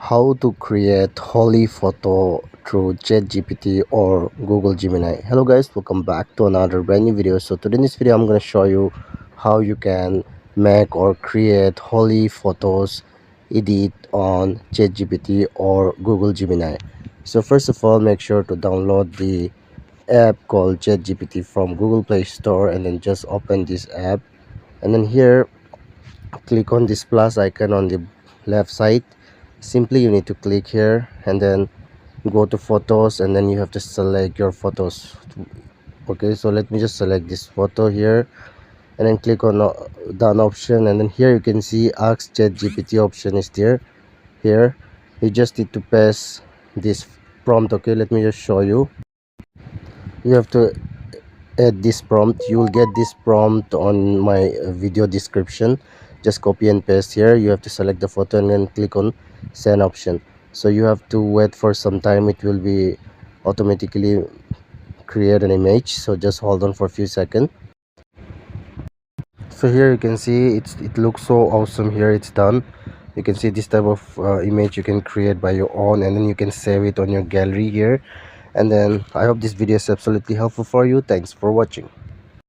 How to create Holi photo through Chatgpt or Google Gemini. Hello guys, welcome back to another brand new video. So today in this video I'm going to show you how you can make or create Holi photos edit on Chatgpt or Google Gemini. So first of all, make sure to download the app called Chatgpt from Google Play Store, and then just open this app, and then here click on this plus icon on the left side. Simply you need to click here and then go to photos, and then you have to select your photos. Okay, so let me just select this photo here and then click on done option, and then here you can see ask ChatGPT option is there. Here you just need to paste this prompt. Okay, let me just show you. You have to add this prompt. You will get this prompt on my video description. Just copy and paste here. You have to select the photo and then click on send option. So you have to wait for some time. It will be automatically create an image, so just hold on for a few seconds. So here you can see it looks so awesome. Here it's done. You can see this type of image you can create by your own, and then you can save it on your gallery here. And then I hope this video is absolutely helpful for you. Thanks for watching.